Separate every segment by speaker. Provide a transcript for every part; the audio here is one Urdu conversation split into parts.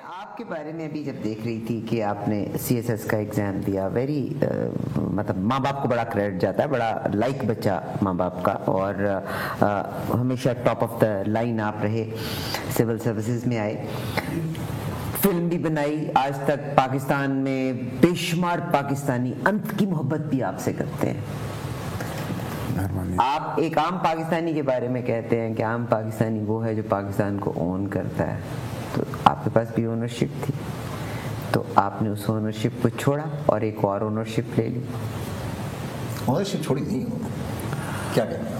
Speaker 1: آپ کے بارے میں ابھی جب دیکھ رہی تھی کہ آپ نے سی ایس ایس کا ایگزام دیا، ویری مطلب ماں باپ کو بڑا کریڈٹ جاتا ہے، بڑا لائک بچہ ماں باپ کا، اور ہمیشہ ٹاپ آف دا لائن آپ رہے، سول سروسز میں آئے، فلم بھی بنائی، آج تک پاکستان میں بے شمار پاکستانی انت کی محبت بھی آپ سے کرتے ہیں. آپ ایک عام پاکستانی کے بارے میں کہتے ہیں کہ عام پاکستانی وہ ہے جو پاکستان کو اون کرتا ہے، تو آپ کے پاس بھی اونرشپ تھی، تو آپ نے اس اونرشپ کو چھوڑا اور ایک اور اونرشپ لے لی.
Speaker 2: اونرشپ چھوڑی نہیں ہو، کیا کہتے ہیں،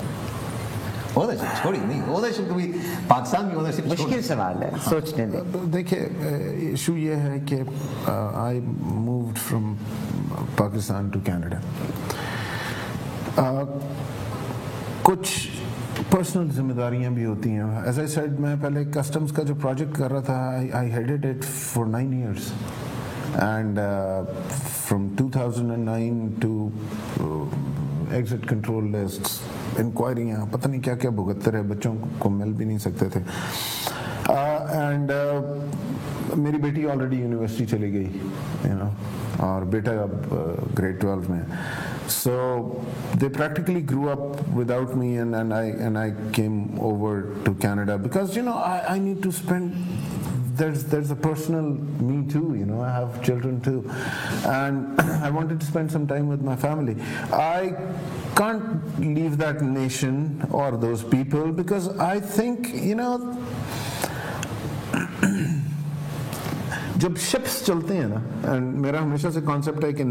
Speaker 2: اونرشپ چھوڑی نہیں، اونرشپ کبھی پاکستان کی اونرشپ
Speaker 1: مشکل سوال ہے، سوچنے دیں.
Speaker 3: دیکھیے ایشو یہ ہے کہ I moved from Pakistan to Canada. کچھ پرسنل ذمہ داریاں بھی ہوتی ہیں. ایز آئی سیڈ، میں پہلے کسٹمز کا جو پروجیکٹ کر رہا تھا، I headed it for 9 years and from 2009 to exit control list, انکوائریاں، پتہ نہیں کیا کیا بھگتتے رہے، بچوں کو مل بھی نہیں سکتے تھے. اینڈ میری بیٹی آلریڈی یونیورسٹی چلی گئی، اور بیٹا اب گریڈ 12 میں. So they practically grew up without me, and I came over to Canada because I need to spend. There's a personal me too, I have children too, and I wanted to spend some time with my family. I can't leave that nation or those people because I think جب شپس چلتے ہیں نا، اینڈ میرا ہمیشہ سے کانسیپٹ ہے کہ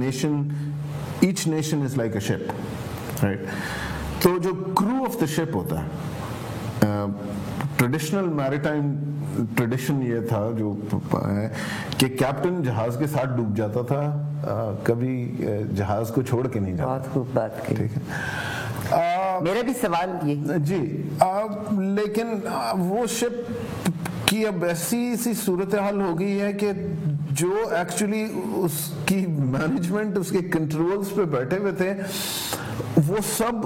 Speaker 3: each nation is like a ship, right? تو جو کرو آف دا شپ ہوتا ہے، ٹریڈیشنل میریٹائم ٹریڈیشن یہ تھا جو کہ کیپٹن جہاز کے ساتھ ڈوب جاتا تھا، کبھی جہاز کو چھوڑ کے نہیں جاتا.
Speaker 1: بہت خوب بات کی.
Speaker 3: ٹھیک ہے،
Speaker 1: میرا بھی سوال یہ
Speaker 3: جی، لیکن وہ شپ کی اب ایسی سی صورتحال ہو گئی ہے کہ جو ایکچولی اس کی مینجمنٹ، اس کے کنٹرولز پہ بیٹھے ہوئے تھے، وہ سب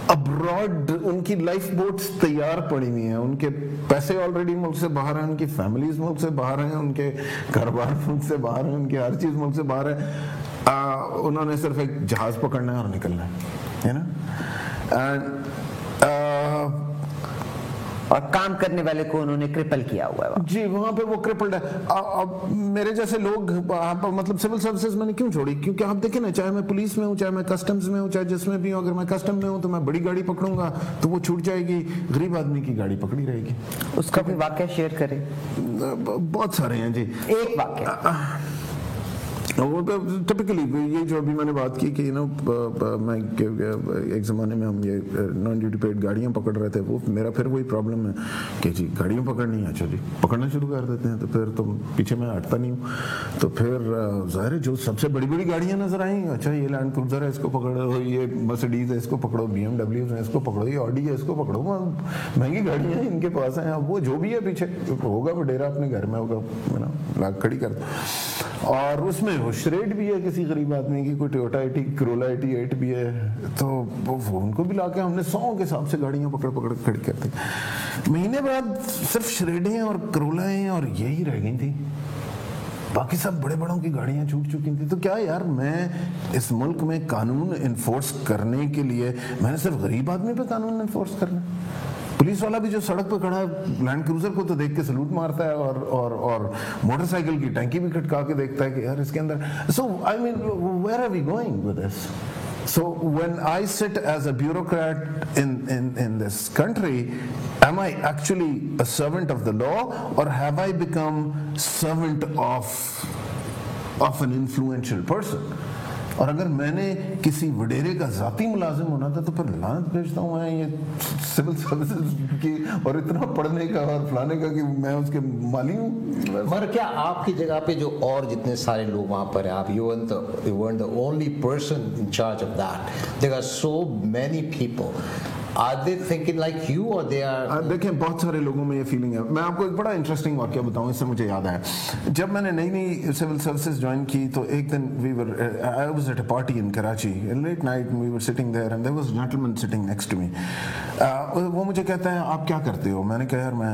Speaker 3: ابراڈ، ان کی لائف بوٹس تیار پڑی ہوئی ہیں، ان کے پیسے آلریڈی ملک سے باہر ہیں، ان کی فیملیز ملک سے باہر ہیں، ان کے گھر بار ملک سے باہر ہیں، ان کی ہر چیز ملک سے باہر ہے. انہوں نے صرف ایک جہاز پکڑنا ہے اور نکلنا ہے نا. اینڈ
Speaker 1: اور کام کرنے والے کو انہوں نے کرپل کیا ہوا ہے.
Speaker 3: جی، وہاں پہ وہ کرپلڈ ہے. اب میرے جیسے لوگ، مطلب سول سروسز میں نے کیوں چھوڑی؟ کیونکہ آپ دیکھیں نا، چاہے میں پولیس میں ہوں، چاہے میں کسٹمز میں ہوں، چاہے جس میں بھی ہوں، اگر میں کسٹم میں ہوں تو میں بڑی گاڑی پکڑوں گا تو وہ چھوٹ جائے گی، غریب آدمی کی گاڑی پکڑی رہے گی.
Speaker 1: اس کا کوئی واقعہ شیئر کریں؟
Speaker 3: بہت سارے ہیں جی.
Speaker 1: ایک واقعہ
Speaker 3: وہ ٹپکلی یہ جو ابھی میں نے بات کی کہ میں ایک زمانے میں ہم یہ نان ڈیوٹی پیڈ گاڑیاں پکڑ رہے تھے. وہ میرا پھر وہی پرابلم ہے کہ جی گاڑیاں پکڑنی ہے، اچھا جی پکڑنا شروع کر دیتے ہیں، تو پھر تو پیچھے میں ہٹتا نہیں ہوں. تو پھر ظاہر ہے جو سب سے بڑی بڑی گاڑیاں نظر آئیں، اچھا یہ لینڈ کروزر ہے، اس کو پکڑو، یہ مرسیڈیز ہے، اس کو پکڑو، بی ایم ڈبلیوز ہیں، اس کو پکڑو، یہ آڈی ہے، اس کو پکڑو. مہنگی گاڑیاں ہیں ان کے پاس ہیں. اب وہ جو بھی ہے پیچھے ہوگا، وہ ڈیرا اپنے گھر میں ہوگا، لاگ کھڑی کر دو. اور اس میں وہ شریڈ بھی ہے کسی غریب آدمی کی، کوئی ٹویوٹا ایٹی، کرولا 88 بھی ہے، تو وہ ان کو بھی لا کے ہم نے 100 کے حساب سے گاڑیاں پکڑ پکڑ کھڑی کر دی. مہینے بعد صرف شریڈیں اور کرولائیں اور یہی رہ گئی تھی، باقی سب بڑے بڑوں کی گاڑیاں چھوٹ چکی تھیں. تو کیا یار، میں اس ملک میں قانون انفورس کرنے کے لیے میں نے صرف غریب آدمی پہ قانون انفورس کرنا؟ پولیس والا بھی جو سڑک پہ کھڑا ہے لینڈ کروزر کو تو دیکھ کے سلوٹ مارتا ہے، اور موٹر سائیکل کی ٹینکی بھی کھٹکا کے دیکھتا ہے کہ یار اس کے اندر. So I mean where are we going with this? So when I sit as a bureaucrat in this country, am I actually a servant of the law, or have I become servant of an influential person? اور اگر میں نے کسی وڈیرے کا ذاتی ملازم ہونا تھا تو پھر لعنت بھیجتا ہوں میں یہ سول سروسز کی اور اتنا پڑھنے کا اور فلانے کا کہ میں اس کے مالی ہوں.
Speaker 2: مگر کیا آپ کی جگہ پہ جو اور جتنے سارے لوگ وہاں پر ہیں، آپ you weren't the only person in charge of that. There are so many people. Are they thinking like you, or they are؟
Speaker 3: دیکھیں بہت سارے لوگوں میں یہ فیلنگ ہے. میں آپ کو ایک بڑا انٹرسٹنگ واقعہ بتاؤں، اس سے مجھے یاد آیا. جب میں نے نئی سول سروسز جوائن کی تو ایک دن I was at a party in Karachi. Late night we were sitting there and there was a gentleman sitting next to me. وہ مجھے کہتا ہے آپ کیا کرتے ہو؟ میں نے کہا یار میں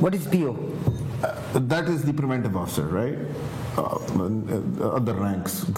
Speaker 1: What is PO?
Speaker 3: That is the preventive officer, right? Other ranks,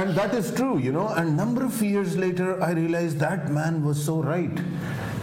Speaker 3: And that is true, you know. And number of years later, I realized that man was so right.